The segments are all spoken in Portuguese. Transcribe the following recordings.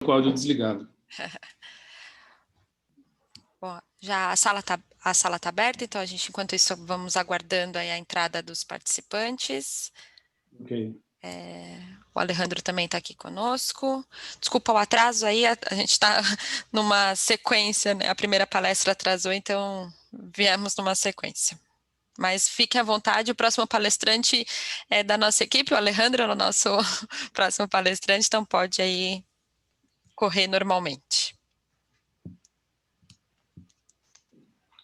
com o áudio desligado. Bom, já a sala tá aberta, então a gente, enquanto isso, vamos aguardando aí a entrada dos participantes. Ok. O Alejandro também está aqui conosco. Desculpa o atraso aí, a gente está numa sequência, né? A primeira palestra atrasou, então viemos numa sequência. Mas fiquem à vontade, o próximo palestrante é da nossa equipe, o Alejandro é o nosso próximo palestrante, então pode aí correr normalmente.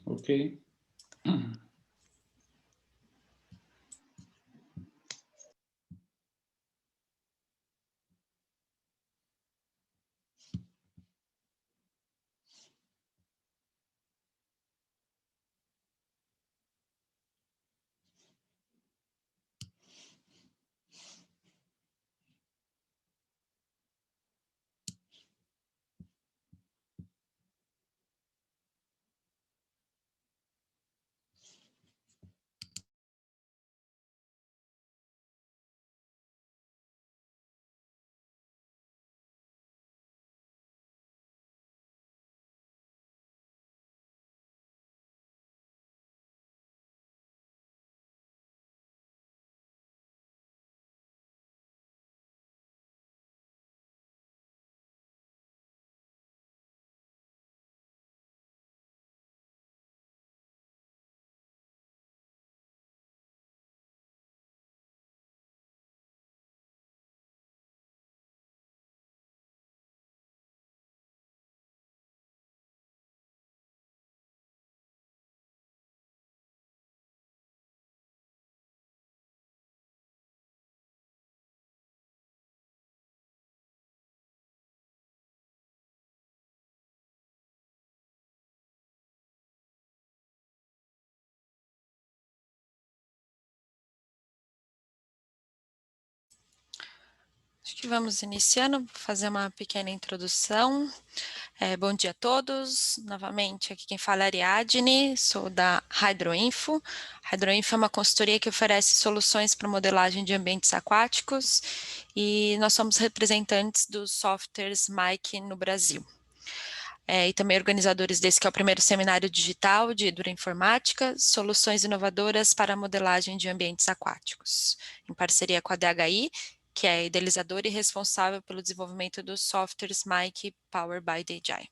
Ok. Acho que vamos iniciando, vou fazer uma pequena introdução. Bom dia a todos, novamente aqui quem fala é Ariadne, sou da Hydroinfo. Hydroinfo é uma consultoria que oferece soluções para modelagem de ambientes aquáticos e nós somos representantes dos softwares MAIC no Brasil. E também organizadores desse que é o primeiro seminário digital de hidroinformática, soluções inovadoras para a modelagem de ambientes aquáticos, em parceria com a DHI, que é idealizadora e responsável pelo desenvolvimento dos softwares MAIC Powered by DJI.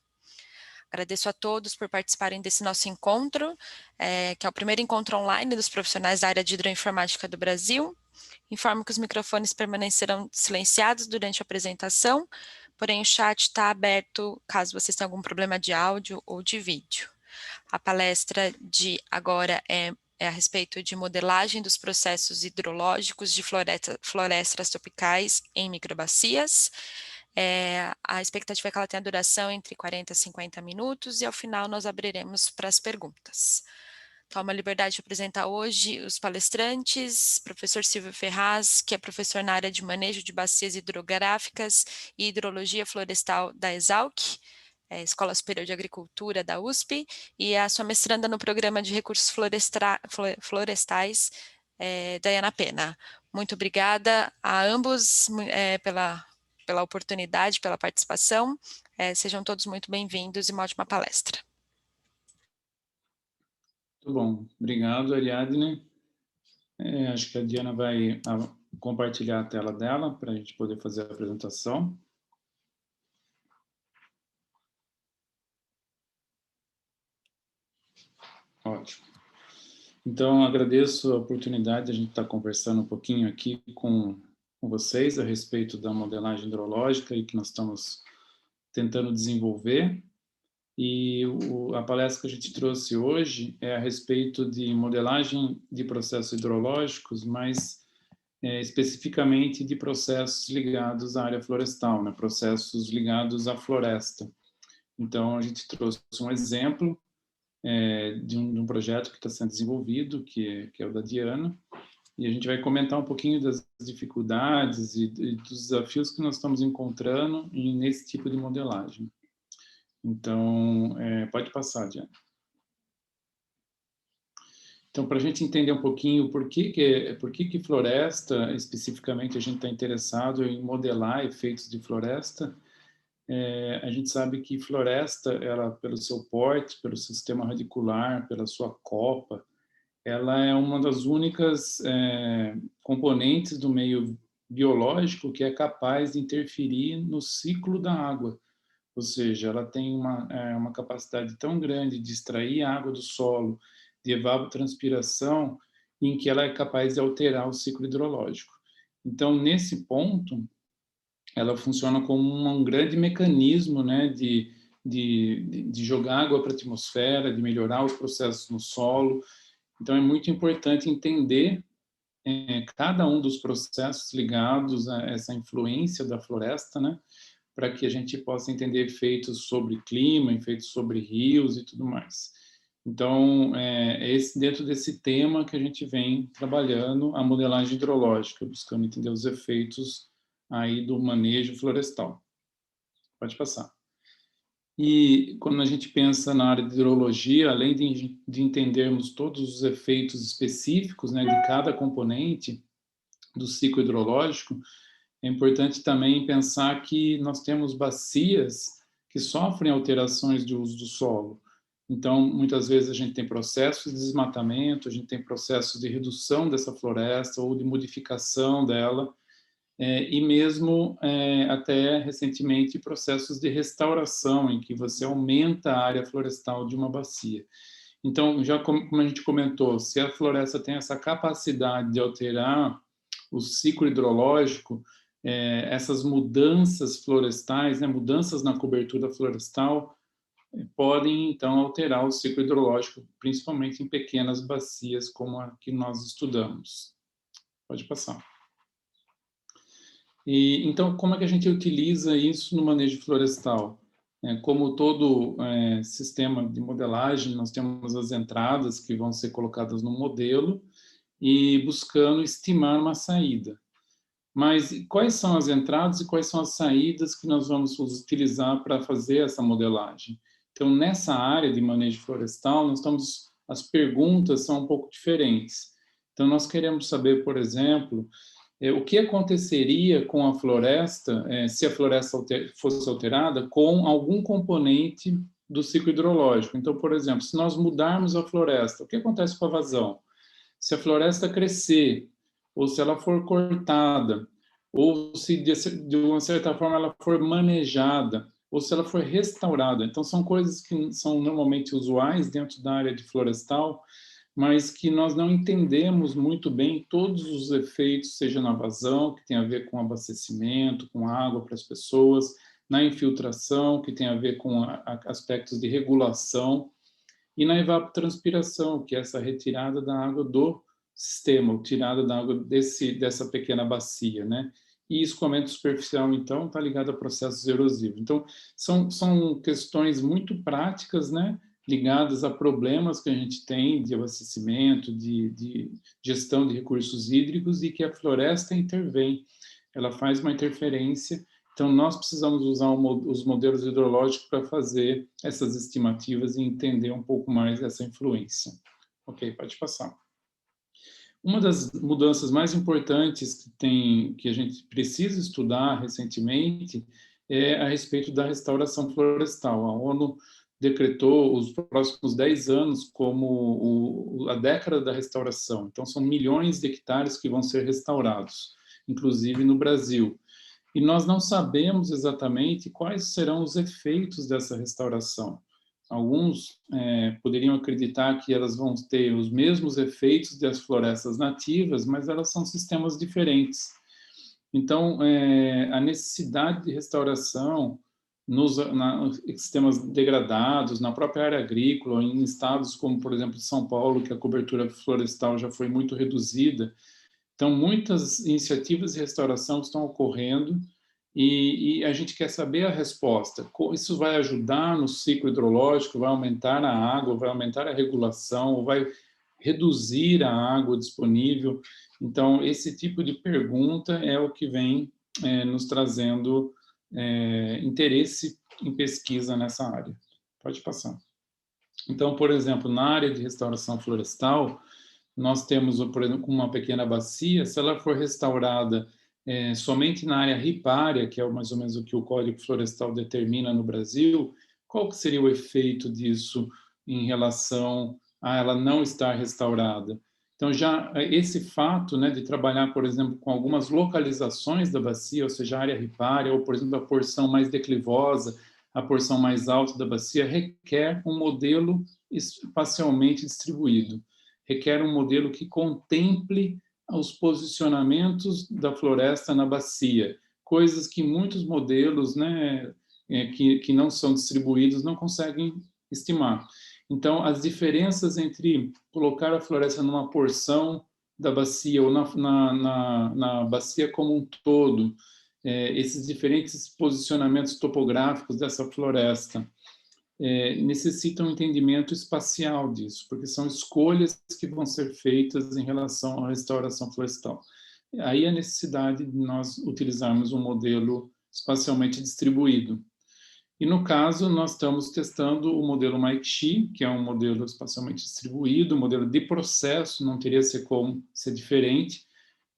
Agradeço a todos por participarem desse nosso encontro, que é o primeiro encontro online dos profissionais da área de hidroinformática do Brasil. Informo que os microfones permanecerão silenciados durante a apresentação, porém o chat está aberto caso vocês tenham algum problema de áudio ou de vídeo. A palestra de agora é a respeito de modelagem dos processos hidrológicos de florestas tropicais em microbacias. A expectativa é que ela tenha duração entre 40 e 50 minutos e ao final nós abriremos para as perguntas. Tomo a liberdade de apresentar hoje os palestrantes, professor Silvio Ferraz, que é professor na área de manejo de bacias hidrográficas e hidrologia florestal da Exalc, Escola Superior de Agricultura da USP, e a sua mestranda no Programa de Recursos Florestais, Dayana Pena. Muito obrigada a ambos pela oportunidade, pela participação. Sejam todos muito bem-vindos e uma ótima palestra. Muito bom. Obrigado, Ariadne. Acho que a Diana vai compartilhar a tela dela para a gente poder fazer a apresentação. Ótimo. Então, agradeço a oportunidade de a gente estar conversando um pouquinho aqui com vocês a respeito da modelagem hidrológica e que nós estamos tentando desenvolver. E a palestra que a gente trouxe hoje é a respeito de modelagem de processos hidrológicos, mas especificamente de processos ligados à área florestal, né? Processos ligados à floresta. Então, a gente trouxe um exemplo de um projeto que está sendo desenvolvido, que é o da Diana, e a gente vai comentar um pouquinho das dificuldades e dos desafios que nós estamos encontrando nesse tipo de modelagem. Então, pode passar, Diana. Então, para a gente entender um pouquinho por que floresta, especificamente, a gente está interessado em modelar efeitos de floresta, A gente sabe que floresta, ela, pelo seu porte, pelo sistema radicular, pela sua copa, ela é uma das únicas componentes do meio biológico que é capaz de interferir no ciclo da água. Ou seja, ela tem uma capacidade tão grande de extrair a água do solo, de evapotranspiração, em que ela é capaz de alterar o ciclo hidrológico. Então, nesse ponto, ela funciona como um grande mecanismo, né, de jogar água para a atmosfera, de melhorar os processos no solo. Então, é muito importante entender cada um dos processos ligados a essa influência da floresta, né, para que a gente possa entender efeitos sobre clima, efeitos sobre rios e tudo mais. Então, dentro desse tema que a gente vem trabalhando a modelagem hidrológica, buscando entender os efeitos aí do manejo florestal. Pode passar. E quando a gente pensa na área de hidrologia, além de entendermos todos os efeitos específicos, né, de cada componente do ciclo hidrológico, é importante também pensar que nós temos bacias que sofrem alterações de uso do solo. Então, muitas vezes a gente tem processos de desmatamento, a gente tem processos de redução dessa floresta ou de modificação dela, e mesmo até recentemente processos de restauração, em que você aumenta a área florestal de uma bacia. Então, já como a gente comentou, se a floresta tem essa capacidade de alterar o ciclo hidrológico, essas mudanças florestais, né, mudanças na cobertura florestal, podem, então, alterar o ciclo hidrológico, principalmente em pequenas bacias, como a que nós estudamos. Pode passar. Então, como é que a gente utiliza isso no manejo florestal? Como todo sistema de modelagem, nós temos as entradas que vão ser colocadas no modelo e buscando estimar uma saída. Mas quais são as entradas e quais são as saídas que nós vamos utilizar para fazer essa modelagem? Então, nessa área de manejo florestal, as perguntas são um pouco diferentes. Então, nós queremos saber, por exemplo, o que aconteceria com a floresta, se a floresta fosse alterada, com algum componente do ciclo hidrológico. Então, por exemplo, se nós mudarmos a floresta, o que acontece com a vazão? Se a floresta crescer, ou se ela for cortada, ou se de uma certa forma ela for manejada, ou se ela for restaurada. Então, são coisas que são normalmente usuais dentro da área de florestal, mas que nós não entendemos muito bem todos os efeitos, seja na vazão, que tem a ver com abastecimento, com água para as pessoas, na infiltração, que tem a ver com aspectos de regulação, e na evapotranspiração, que é essa retirada da água do sistema, tirada da água dessa pequena bacia, né? E escoamento superficial, então, está ligado a processos erosivos. Então, são questões muito práticas, né? Ligadas a problemas que a gente tem de abastecimento, de gestão de recursos hídricos e que a floresta intervém. Ela faz uma interferência. Então, nós precisamos usar os modelos hidrológicos para fazer essas estimativas e entender um pouco mais essa influência. Ok, pode passar. Uma das mudanças mais importantes que a gente precisa estudar recentemente é a respeito da restauração florestal. A ONU decretou os próximos 10 anos como a década da restauração. Então, são milhões de hectares que vão ser restaurados, inclusive no Brasil. E nós não sabemos exatamente quais serão os efeitos dessa restauração. Alguns poderiam acreditar que elas vão ter os mesmos efeitos das florestas nativas, mas elas são sistemas diferentes. Então, a necessidade de restauração nos sistemas degradados, na própria área agrícola, em estados como, por exemplo, São Paulo, que a cobertura florestal já foi muito reduzida. Então, muitas iniciativas de restauração estão ocorrendo e a gente quer saber a resposta. Isso vai ajudar no ciclo hidrológico, vai aumentar a água, vai aumentar a regulação, ou vai reduzir a água disponível? Então, esse tipo de pergunta é o que vem nos trazendo interesse em pesquisa nessa área. Pode passar. Então, por exemplo, na área de restauração florestal, nós temos, por exemplo, uma pequena bacia, se ela for restaurada somente na área ripária, que é mais ou menos o que o Código Florestal determina no Brasil, qual que seria o efeito disso em relação a ela não estar restaurada? Então, já esse fato, né, de trabalhar, por exemplo, com algumas localizações da bacia, ou seja, a área ripária, ou, por exemplo, a porção mais declivosa, a porção mais alta da bacia, requer um modelo espacialmente distribuído, requer um modelo que contemple os posicionamentos da floresta na bacia, coisas que muitos modelos, né, que não são distribuídos não conseguem estimar. Então, as diferenças entre colocar a floresta numa porção da bacia ou na bacia como um todo, esses diferentes posicionamentos topográficos dessa floresta, necessitam um entendimento espacial disso, porque são escolhas que vão ser feitas em relação à restauração florestal. Aí a necessidade de nós utilizarmos um modelo espacialmente distribuído. E no caso, nós estamos testando o modelo Mike-Chi, que é um modelo espacialmente distribuído, um modelo de processo, não teria como ser diferente,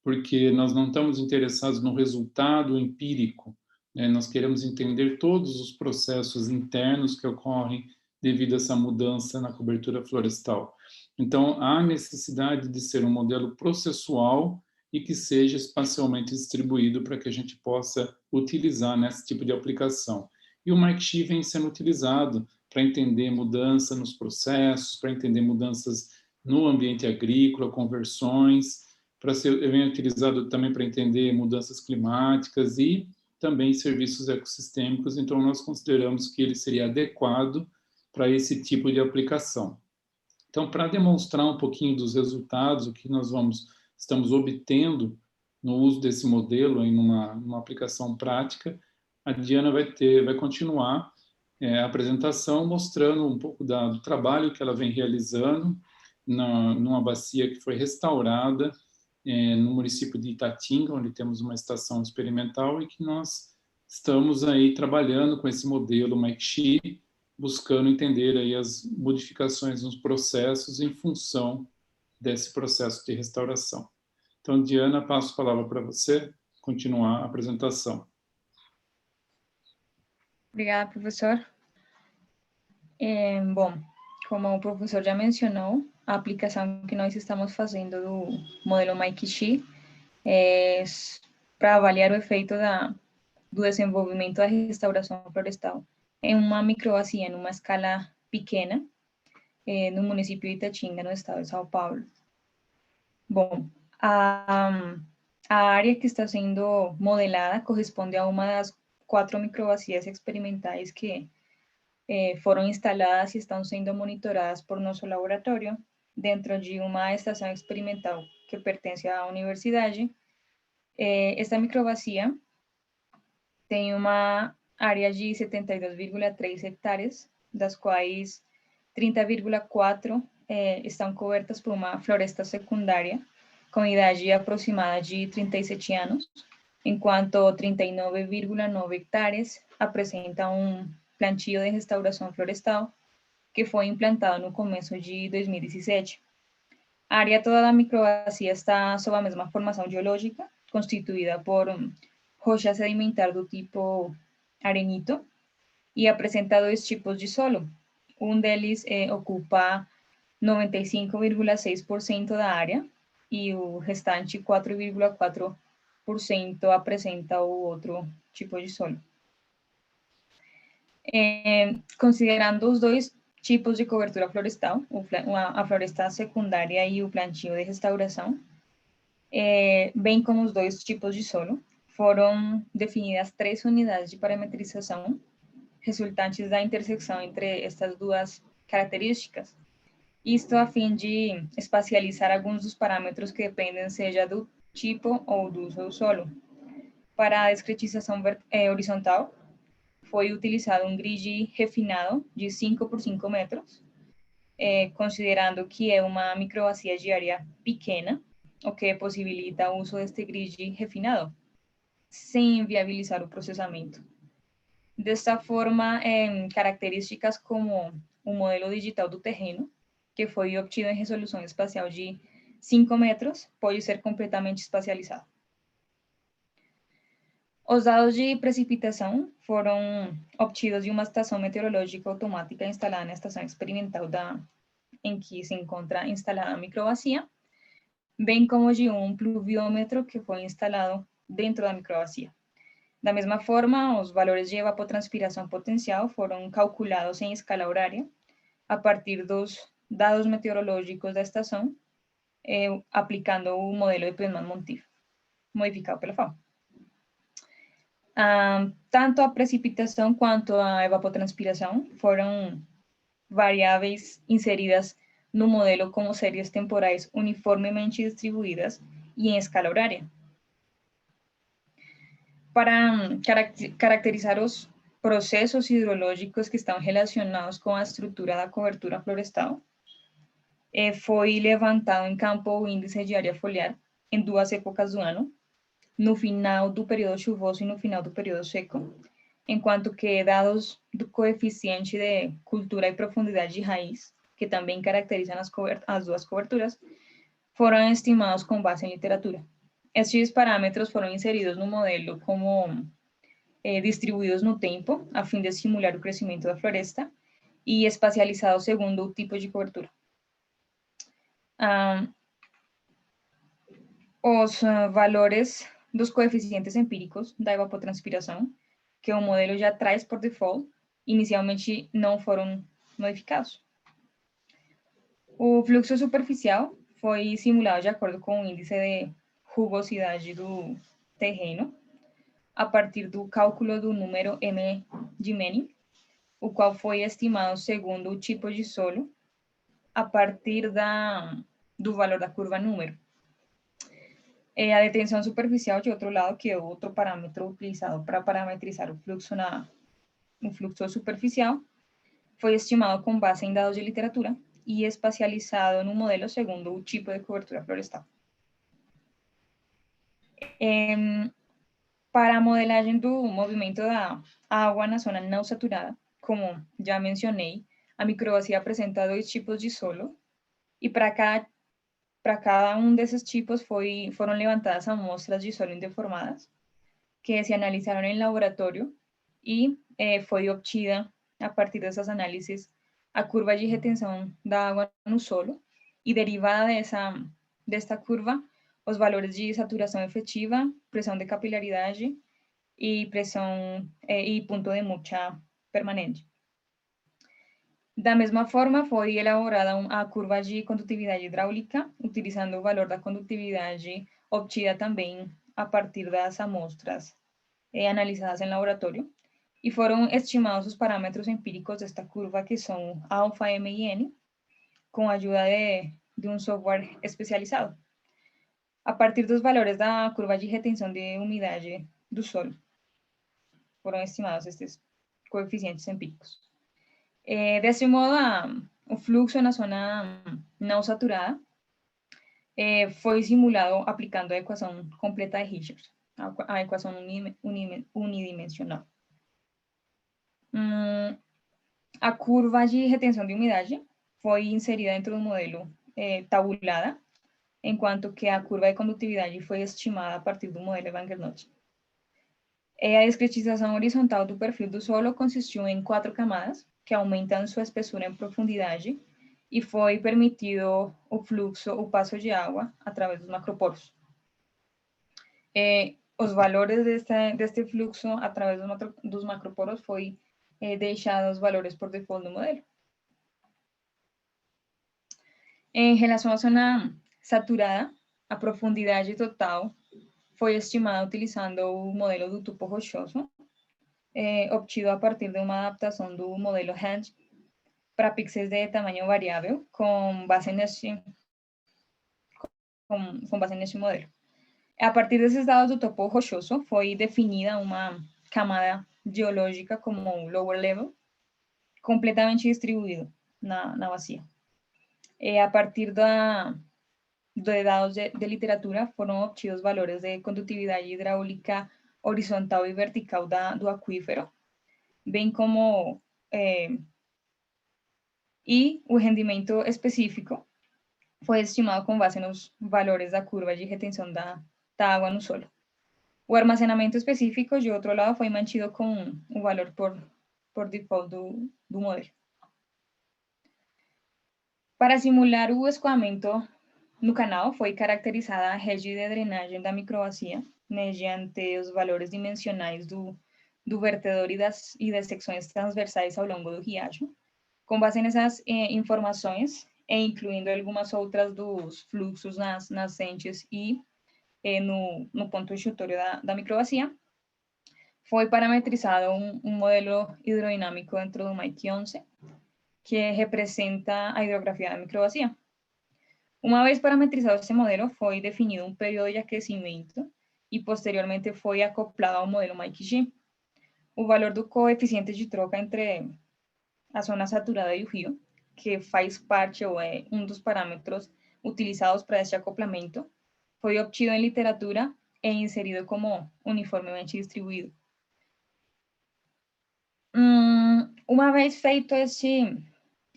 porque nós não estamos interessados no resultado empírico, né? Nós queremos entender todos os processos internos que ocorrem devido a essa mudança na cobertura florestal. Então, há necessidade de ser um modelo processual e que seja espacialmente distribuído para que a gente possa utilizar nesse tipo de aplicação. E o Mike-Chi vem sendo utilizado para entender mudança nos processos, para entender mudanças no ambiente agrícola, conversões, para ser bem utilizado também para entender mudanças climáticas e também serviços ecossistêmicos. Então, nós consideramos que ele seria adequado para esse tipo de aplicação. Então, para demonstrar um pouquinho dos resultados, o que nós estamos obtendo no uso desse modelo em uma aplicação prática, a Diana vai continuar a apresentação mostrando um pouco do trabalho que ela vem realizando numa bacia que foi restaurada no município de Itatinga, onde temos uma estação experimental e que nós estamos aí trabalhando com esse modelo Mike-Chi, buscando entender aí as modificações nos processos em função desse processo de restauração. Então, Diana, passo a palavra para você continuar a apresentação. Obrigada, professor. Bom, como o professor já mencionou, a aplicação que nós estamos fazendo do modelo Mike-Chi é para avaliar o efeito do desenvolvimento da restauração florestal em uma microbacia, em uma escala pequena, no município de Itatinga, no estado de São Paulo. Bom, a área que está sendo modelada corresponde a uma das 4 microbacias experimentais que foram instaladas e estão sendo monitoradas por nosso laboratório dentro de uma estação experimental que pertence à universidade. Esta microbacia tem uma área de 72,3 hectares, das quais 30,4 estão cobertas por uma floresta secundária com idade aproximada de 37 anos, enquanto 39,9 hectares apresentam plantio de restauração florestal que foi implantado no começo de 2017. A área toda da microbacia está sob a mesma formação geológica, constituída por rocha sedimentar do tipo arenito, e apresenta 2 tipos de solo. Um deles ocupa 95,6% da área e o restante 4,4% apresenta o outro tipo de solo. Considerando os 2 tipos de cobertura florestal, a floresta secundária e o plantio de restauração, bem como os 2 tipos de solo, foram definidas 3 unidades de parametrização resultantes da intersecção entre estas 2 características. Isto a fim de espacializar alguns dos parâmetros que dependem seja do tipo ou do uso do solo. Para a discretização horizontal, foi utilizado um grid refinado de 5 por 5 metros, considerando que é uma microbacia de área pequena, o que possibilita o uso deste grid refinado, sem inviabilizar o processamento. Desta forma, características como o modelo digital do terreno, que foi obtido em resolução espacial de 5 metros, pode ser completamente espacializado. Os dados de precipitação foram obtidos de uma estação meteorológica automática instalada na estação experimental em que se encontra instalada a microbacia, bem como de um pluviômetro que foi instalado dentro da microbacia. Da mesma forma, os valores de evapotranspiração potencial foram calculados em escala horária a partir dos dados meteorológicos da estação, aplicando o modelo de Predman-Montiel, modificado pela FAO. Tanto a precipitação quanto a evapotranspiração foram variáveis inseridas no modelo como séries temporais uniformemente distribuídas e em escala horária. Para caracterizar os processos hidrológicos que estão relacionados com a estrutura da cobertura florestal, foi levantado em campo o índice de área foliar em duas épocas do ano, no final do período chuvoso e no final do período seco, enquanto que dados do coeficiente de cultura e profundidade de raiz, que também caracterizam as duas coberturas, foram estimados com base em literatura. Estes parâmetros foram inseridos no modelo como distribuídos no tempo, a fim de simular o crescimento da floresta, e espacializados segundo o tipo de cobertura. Os valores dos coeficientes empíricos da evapotranspiração, que o modelo já traz por default, inicialmente não foram modificados. O fluxo superficial foi simulado de acordo com o índice de rugosidade do terreno, a partir do cálculo do número M de Manning, o qual foi estimado segundo o tipo de solo, a partir do valor da curva número. A detenção superficial, de outro lado, que é outro parâmetro utilizado para parametrizar o fluxo superficial, foi estimado com base em dados de literatura e espacializado no modelo segundo o tipo de cobertura florestal. Para a modelagem do movimento da água na zona não saturada, como já mencionei, a microbacia apresenta dois tipos de solo, e para cada um desses tipos foram levantadas amostras de solo indeformadas, que se analisaram em laboratório, e foi obtida, a partir dessas análises, a curva de retenção da água no solo, e derivada desta curva, os valores de saturação efetiva, pressão de capilaridade e pressão e ponto de mucha permanente. Da mesma forma, foi elaborada a curva de condutividade hidráulica, utilizando o valor da condutividade obtida também a partir das amostras analisadas em laboratório, e foram estimados os parâmetros empíricos desta curva, que são alfa, m e n, com a ajuda de um software especializado, a partir dos valores da curva de retenção de umidade do solo. Foram estimados estes coeficientes empíricos. Desse modo, o fluxo na zona não saturada foi simulado aplicando a equação completa de Richards, a equação unidimensional. A curva de retenção de umidade foi inserida dentro do modelo tabulada, enquanto que a curva de condutividade foi estimada a partir do modelo Evan-Gernot. A discretização horizontal do perfil do solo consistiu em 4 camadas, que aumentam sua espessura em profundidade, e foi permitido o passo de água através dos macroporos. Os valores deste fluxo através dos macroporos foi deixados os valores por default no modelo. Em relação à zona saturada, a profundidade total foi estimada utilizando o modelo do tubo rochoso, obtido a partir de uma adaptação do modelo Hange para pixels de tamanho variável, com base neste modelo. A partir desses dados do topo rochoso, foi definida uma camada geológica como lower level, completamente distribuído na bacia. A partir de dados de literatura, foram obtidos valores de condutividade hidráulica horizontal e vertical do aquífero, bem como e o rendimento específico foi estimado com base nos valores da curva de retenção da água no solo. O armazenamento específico, de outro lado, foi mantido com o valor por default do modelo. Para simular o escoamento no canal, foi caracterizada a rede de drenagem da microbacia mediante os valores dimensionais do vertedor e das secções transversais ao longo do riacho. Com base nessas informações, e incluindo algumas outras dos fluxos nascentes e no ponto enxutório da microbacia, foi parametrizado um modelo hidrodinâmico dentro do MAIC 11, que representa a hidrografia da microbacia. Uma vez parametrizado esse modelo, foi definido um período de aquecimento e posteriormente foi acoplado ao modelo MAIC-G. O valor do coeficiente de troca entre a zona saturada e o rio, que faz parte ou é um dos parâmetros utilizados para este acoplamento, foi obtido em literatura e inserido como uniformemente distribuído. Uma vez feito esse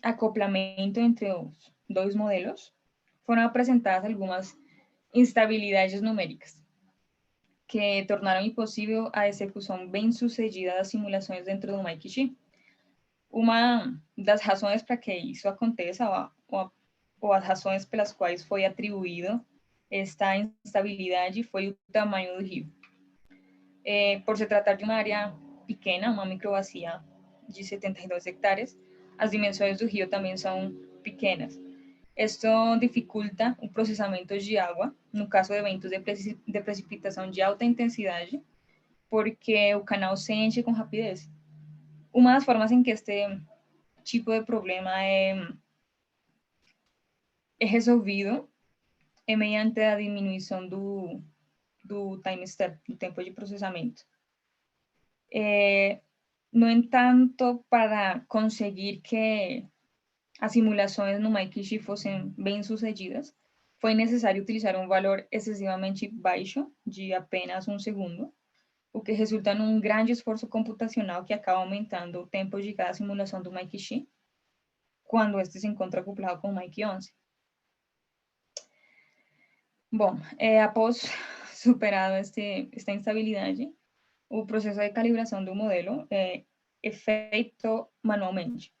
acoplamento entre os dois modelos, foram apresentadas algumas instabilidades numéricas que tornaram impossível a execução bem-sucedida das simulações dentro do MAIC-G. Uma das razões para que isso aconteça, ou as razões pelas quais foi atribuído esta instabilidade, foi o tamanho do rio. Por se tratar de uma área pequena, uma microbacia de 72 hectares, as dimensões do rio também são pequenas. Esto dificulta o processamento de água, no caso de eventos de precipitação de alta intensidade, porque o canal se enche com rapidez. Uma das formas em que este tipo de problema é resolvido é mediante a diminuição do time step, do tempo de processamento. No entanto, para conseguir que as simulações no MAIC-G fossem bem-sucedidas, foi necessário utilizar um valor excessivamente baixo, de apenas 1 segundo, o que resulta num grande esforço computacional que acaba aumentando o tempo de cada simulação do MAIC-G, quando este se encontra acoplado com o MAIC 11. Bom, após superado esta instabilidade, o processo de calibração do modelo é feito manualmente,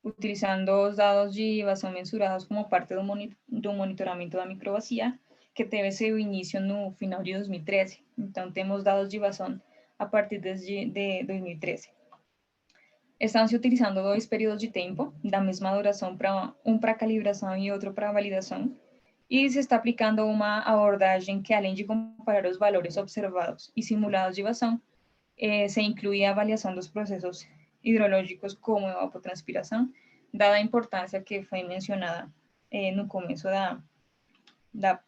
utilizando os dados de vazão mensurados como parte do monitoramento da microbacia, que teve seu início no final de 2013. Então, temos dados de vazão a partir de 2013. Estão-se utilizando 2 períodos de tempo, da mesma duração, um para calibração e outro para validação, e se está aplicando uma abordagem que, além de comparar os valores observados e simulados de vazão, se inclui a avaliação dos processos hidrológicos como evapotranspiração, dada a importância que foi mencionada no começo da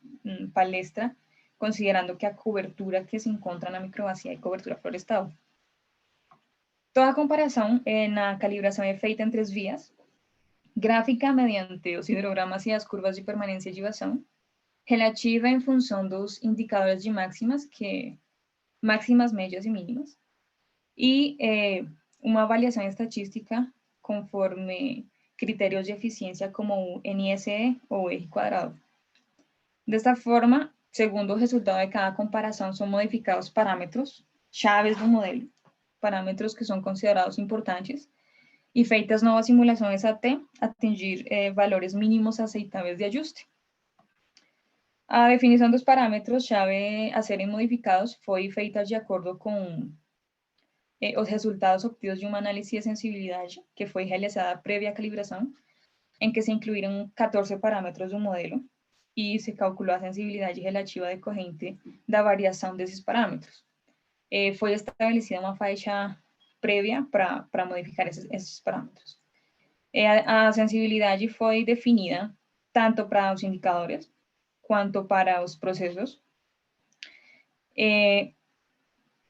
palestra, considerando que a cobertura que se encontra na microbacia é cobertura florestal. Toda comparação na calibração é feita em 3 vias: gráfica mediante os hidrogramas e as curvas de permanência de vazão, relativa em função dos indicadores de máximas, máximas, médias e mínimas, e uma avaliação estatística conforme critérios de eficiência como o NSE ou R quadrado. Desta forma, segundo o resultado de cada comparação, são modificados parâmetros chaves do modelo, parâmetros que são considerados importantes, e feitas novas simulações até atingir valores mínimos aceitáveis de ajuste. A definição dos parâmetros-chave a serem modificados foi feita de acordo com os resultados obtidos de uma análise de sensibilidade que foi realizada prévia à calibração, em que se incluíram 14 parâmetros do modelo e se calculou a sensibilidade relativa decorrente da variação desses parâmetros. Foi estabelecida uma faixa prévia para modificar esses parâmetros. A sensibilidade foi definida tanto para os indicadores quanto para os processos.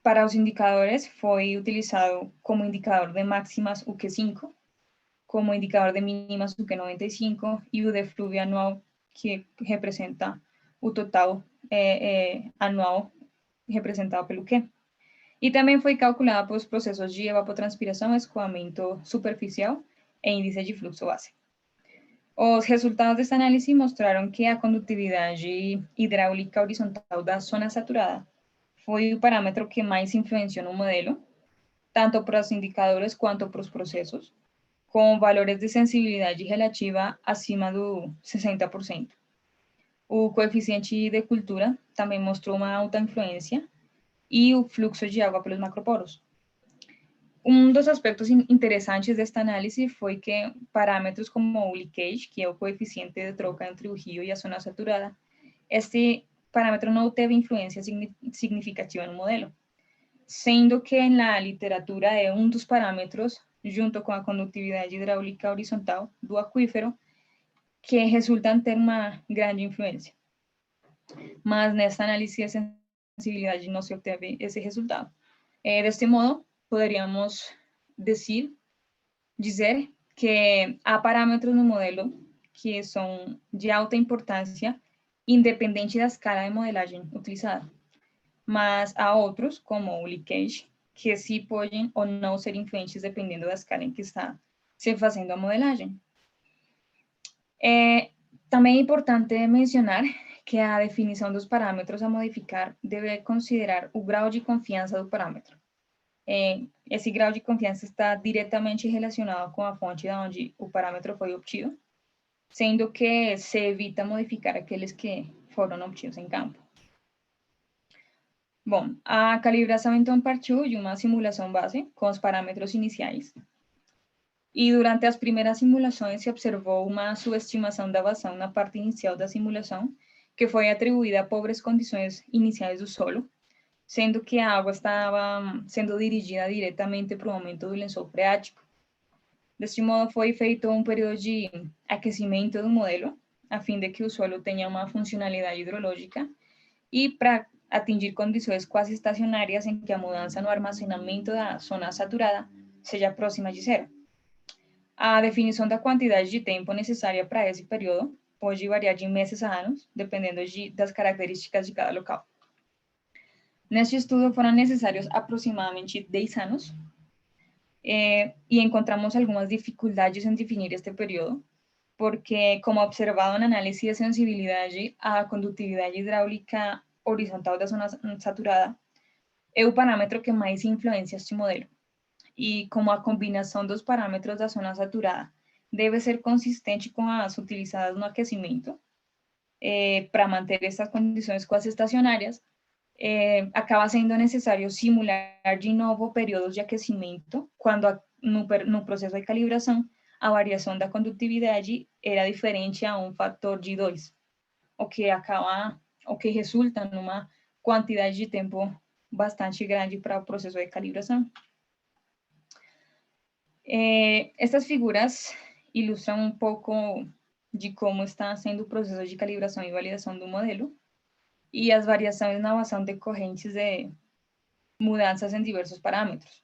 Para os indicadores, foi utilizado como indicador de máximas o Q5, como indicador de mínimas o Q95 e o de fluvio anual, que representa o total anual representado pelo Q. E também foi calculado pelos processos de evapotranspiração, escoamento superficial e índice de fluxo base. Os resultados desta análise mostraram que a condutividade hidráulica horizontal da zona saturada foi o parâmetro que mais influenciou no modelo, tanto para os indicadores quanto para os processos, com valores de sensibilidade relativa acima do 60%. O coeficiente de cultura também mostrou uma alta influência e o fluxo de água pelos macroporos. Um dos aspectos interessantes desta análise foi que parâmetros como o leakage, que é o coeficiente de troca entre o rio e a zona saturada, este parâmetro não teve influência significativa no modelo, sendo que na literatura é um dos parâmetros, junto com a condutividade hidráulica horizontal do aquífero, que resultam ter uma grande influência. Mas nesta análise de sensibilidade não se obteve esse resultado. Deste modo, poderíamos dizer que há parâmetros no modelo que são de alta importância, independente da escala de modelagem utilizada. Mas há outros, como o leakage, que sim podem ou não ser influentes dependendo da escala em que está se fazendo a modelagem. Também é importante mencionar que a definição dos parâmetros a modificar deve considerar o grau de confiança do parâmetro. Esse grau de confiança está diretamente relacionado com a fonte de onde o parâmetro foi obtido, sendo que se evita modificar aqueles que foram obtidos em campo. Bom, a calibração então partiu de uma simulação base com os parâmetros iniciais. E durante as primeiras simulações se observou uma subestimação da vazão na parte inicial da simulação, que foi atribuída a pobres condições iniciais do solo, sendo que a água estava sendo dirigida diretamente para o aumento do lençol freático. Deste modo, foi feito um período de aquecimento do modelo, a fim de que o solo tenha uma funcionalidade hidrológica e para atingir condições quase estacionárias em que a mudança no armazenamento da zona saturada seja próxima de zero. A definição da quantidade de tempo necessária para esse período pode variar de meses a anos, dependendo das características de cada local. Neste estudo foram necessários aproximadamente 10 anos e encontramos algumas dificuldades em definir este período, porque, como observado na análise de sensibilidade, a condutividade hidráulica horizontal da zona saturada é o parâmetro que mais influencia este modelo. E como a combinação dos parâmetros da zona saturada deve ser consistente com as utilizadas no aquecimento, para manter estas condições quase estacionárias, acaba sendo necessário simular de novo períodos de aquecimento, quando no processo de calibração a variação da condutividade era diferente a um fator de 2, o que resulta numa quantidade de tempo bastante grande para o processo de calibração. Estas figuras ilustram um pouco de como está sendo o processo de calibração e validação do modelo e as variações na vazão decorrentes de mudanças em diversos parâmetros,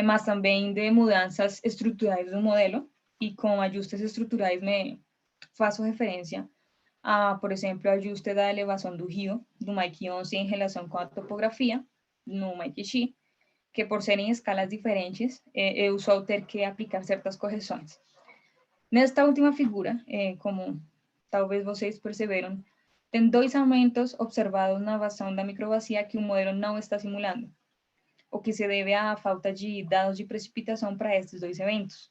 mas também de mudanças estruturais do modelo, e com ajustes estruturais me faço referência a, por exemplo, o ajuste da elevação do rio, do MAIC 11 em relação com a topografia, no MAIC X, que por serem escalas diferentes, é usual ter que aplicar certas correções. Nesta última figura, como talvez vocês perceberam, tem 2 aumentos observados na vazão da microbacia que o modelo não está simulando, o que se deve à falta de dados de precipitação para estes 2 eventos.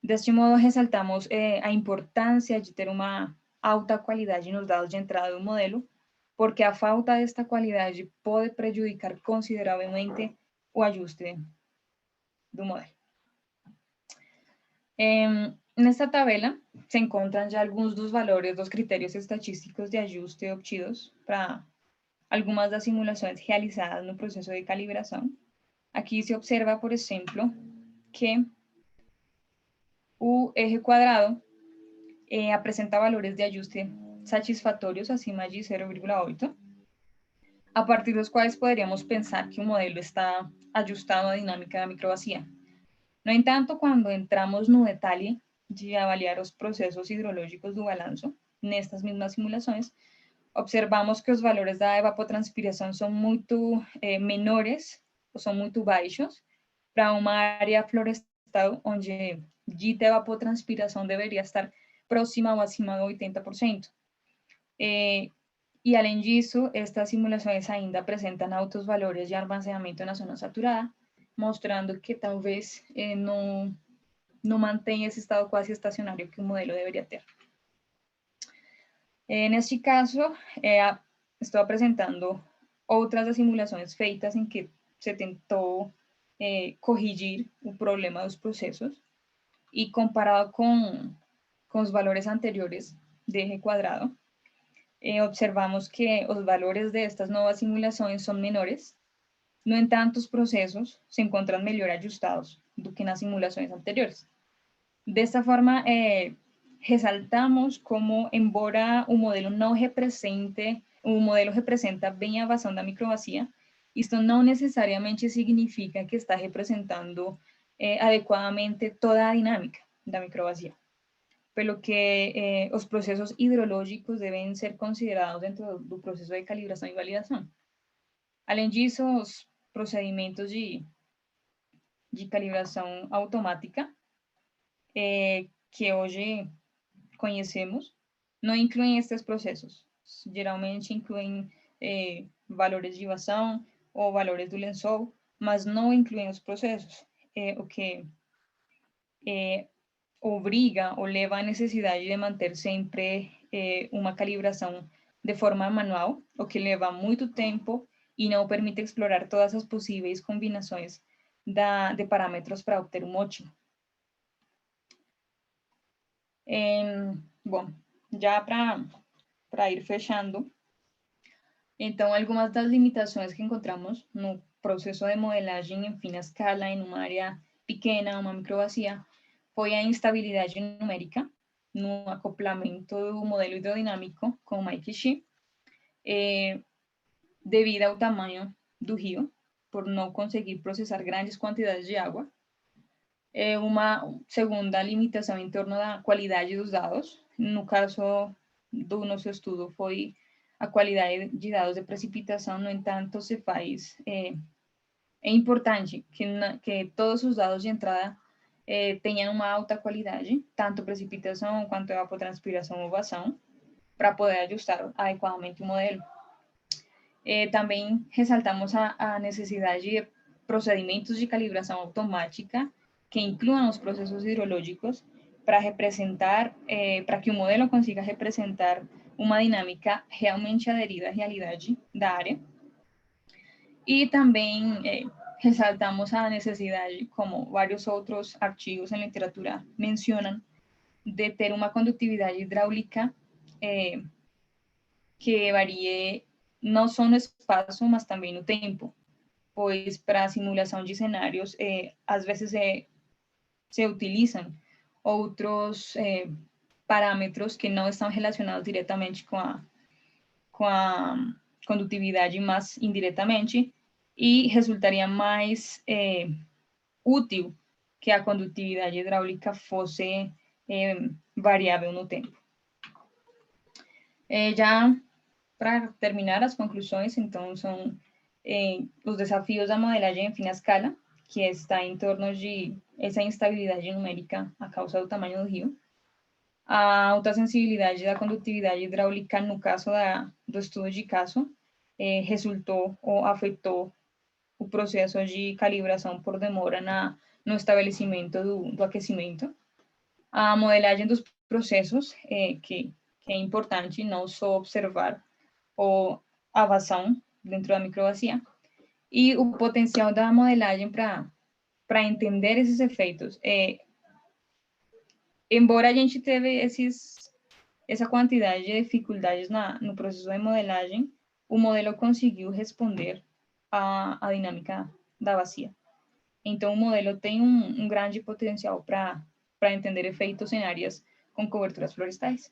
Deste modo, ressaltamos a importância de ter uma alta qualidade nos dados de entrada do modelo, porque a falta desta qualidade pode prejudicar consideravelmente o ajuste do modelo. Nesta tabela se encontram já alguns dos valores dos critérios estatísticos de ajuste obtidos para algumas das simulações realizadas no processo de calibração. Aqui se observa, por exemplo, que o eje quadrado apresenta valores de ajuste satisfatórios acima de 0,8, a partir dos quais poderíamos pensar que o modelo está ajustado à dinâmica da microbacia. No entanto, quando entramos no detalhe de avaliar os processos hidrológicos do balanço, nestas mesmas simulações, observamos que os valores da evapotranspiração são muito menores, ou são muito baixos, para uma área florestal onde dita evapotranspiração deveria estar próxima ou acima de 80%. E, além disso, estas simulações ainda apresentam altos valores de armazenamento na zona saturada, mostrando que talvez não mantém esse estado quase estacionário que o modelo deveria ter. Neste caso, estou apresentando outras das simulações feitas em que se tentou corrigir o problema dos processos e comparado com os valores anteriores de eje quadrado, observamos que os valores de estas nuevas simulações são menores. No entanto, os processos se encontram melhor ajustados do que nas simulações anteriores. Desta forma, resaltamos como, embora o modelo não represente, o modelo representa bem a vazão da microbacia, isto não necessariamente significa que está representando adequadamente toda a dinâmica da microbacia, pelo que os processos hidrológicos devem ser considerados dentro do processo de calibração e validação. Além disso, os procedimentos de calibração automática que hoje conhecemos não incluem estes processos. Geralmente incluem valores de vazão ou valores do lençol, mas não incluem os processos, o que obriga ou leva à necessidade de manter sempre uma calibração de forma manual, o que leva muito tempo e não permite explorar todas as possíveis combinações de parâmetros para obter um ótimo. Bom, já para ir fechando, então, algumas das limitações que encontramos no processo de modelagem em fina escala, em uma área pequena, uma microbacia, foi a instabilidade numérica no acoplamento do modelo hidrodinâmico com o MyKishi, devido ao tamanho do rio, por não conseguir processar grandes quantidades de água. Uma segunda limitação em torno da qualidade dos dados. No caso do nosso estudo, foi a qualidade de dados de precipitação. No entanto, é importante que todos os dados de entrada tenham uma alta qualidade, tanto precipitação quanto evapotranspiração ou vazão, para poder ajustar adequadamente o modelo. Também ressaltamos a necessidade de procedimentos de calibração automática que incluam os processos hidrológicos para que o modelo consiga representar uma dinâmica realmente aderida à realidade da área. E também ressaltamos a necessidade, como vários outros artigos em literatura mencionam, de ter uma condutividade hidráulica que varie não só no espaço, mas também no tempo, pois para a simulação de cenários, às vezes se utilizam outros parâmetros que não estão relacionados diretamente com a condutividade, mas indiretamente, e resultaria mais útil que a condutividade hidráulica fosse variável no tempo. Já para terminar as conclusões, então, são os desafios da modelagem em fina escala, que está em torno de essa instabilidade numérica a causa do tamanho do rio, a alta sensibilidade da condutividade hidráulica no caso do estudo de caso, resultou ou afetou o processo de calibração por demora no estabelecimento do aquecimento. A modelagem dos processos, que é importante não só observar a vazão dentro da microbacia, e o potencial da modelagem para entender esses efeitos. Embora a gente teve essa quantidade de dificuldades no processo de modelagem, o modelo conseguiu responder à dinâmica da bacia. Então, o modelo tem um grande potencial para entender efeitos em áreas com coberturas florestais.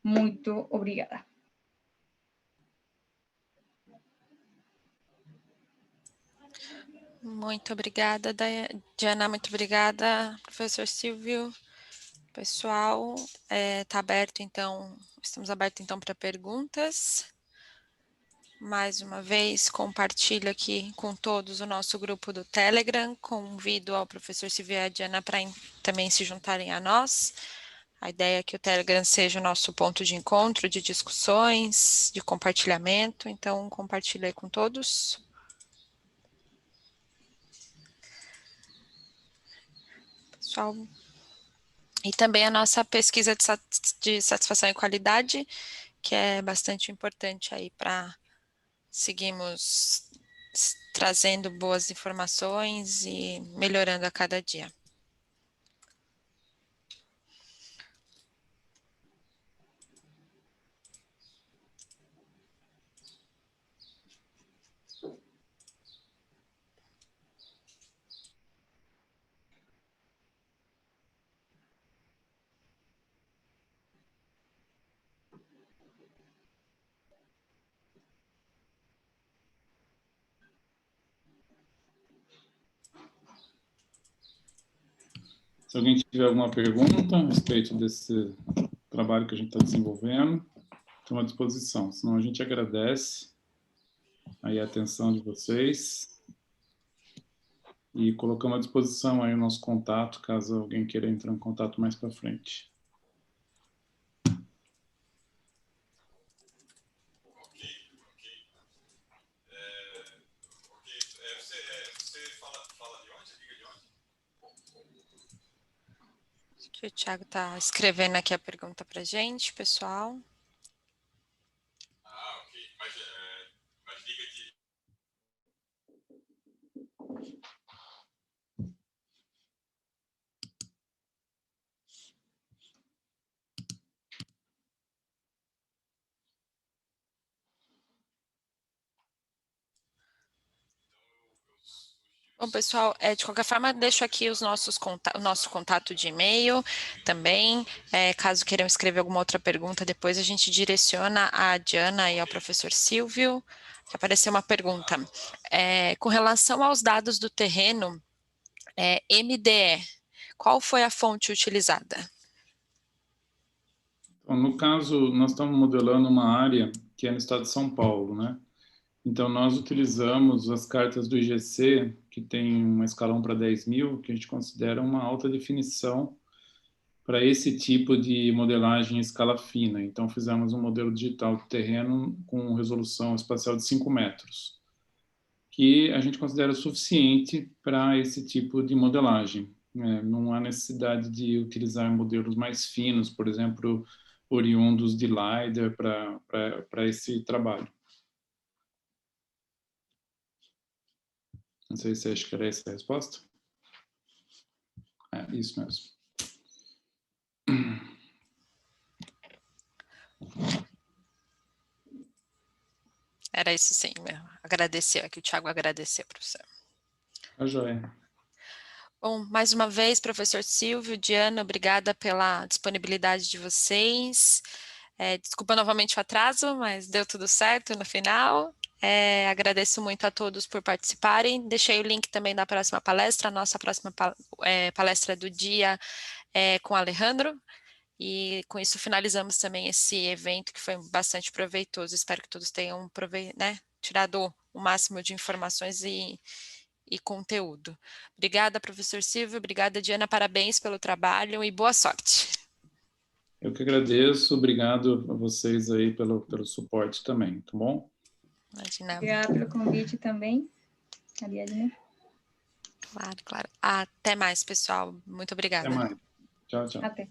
Muito obrigada. Muito obrigada, Diana. Muito obrigada, professor Silvio. Pessoal, está aberto, então, estamos abertos, então, para perguntas. Mais uma vez, compartilho aqui com todos o nosso grupo do Telegram. Convido ao professor Silvio e a Diana para também se juntarem a nós, A ideia é que o Telegram seja o nosso ponto de encontro, de discussões, de compartilhamento, então compartilhe aí com todos. Pessoal, e também a nossa pesquisa de satisfação e qualidade, que é bastante importante aí para seguirmos trazendo boas informações e melhorando a cada dia. Se alguém tiver alguma pergunta a respeito desse trabalho que a gente está desenvolvendo, estou à disposição. Senão a gente agradece aí a atenção de vocês e colocamos à disposição aí o nosso contato, caso alguém queira entrar em contato mais para frente. O Thiago está escrevendo aqui a pergunta para a gente, pessoal. Ok. Mas liga de... Bom, pessoal, de qualquer forma, deixo aqui o nosso contato de e-mail também. Caso queiram escrever alguma outra pergunta, depois a gente direciona à Diana e ao professor Silvio. Apareceu uma pergunta. Com relação aos dados do terreno, MDE, qual foi a fonte utilizada? Então, no caso, nós estamos modelando uma área que é no estado de São Paulo, né? Então, nós utilizamos as cartas do IGC, que tem uma escala 1 para 10.000, que a gente considera uma alta definição para esse tipo de modelagem em escala fina. Então, fizemos um modelo digital de terreno com resolução espacial de 5 metros, que a gente considera suficiente para esse tipo de modelagem. Não há necessidade de utilizar modelos mais finos, por exemplo, oriundos de LiDAR para esse trabalho. Não sei se acho que era essa a resposta. É, isso mesmo. Era isso sim, agradeceu, aqui o Thiago agradeceu, professor. A joia. Bom, mais uma vez, professor Silvio, Diana, obrigada pela disponibilidade de vocês. Desculpa novamente o atraso, mas deu tudo certo no final. Agradeço muito a todos por participarem. Deixei o link também da próxima palestra. A nossa próxima palestra do dia é com o Alejandro. E com isso finalizamos também esse evento que foi bastante proveitoso. Espero que todos tenham tirado o máximo de informações e conteúdo. Obrigada, professor Silvio. Obrigada, Diana. Parabéns pelo trabalho e boa sorte. Eu que agradeço. Obrigado a vocês aí pelo suporte também, tá bom? Imagina. Obrigada pelo convite também, Ariadne. Claro, claro. Até mais, pessoal. Muito obrigada. Até mais. Tchau, tchau. Até.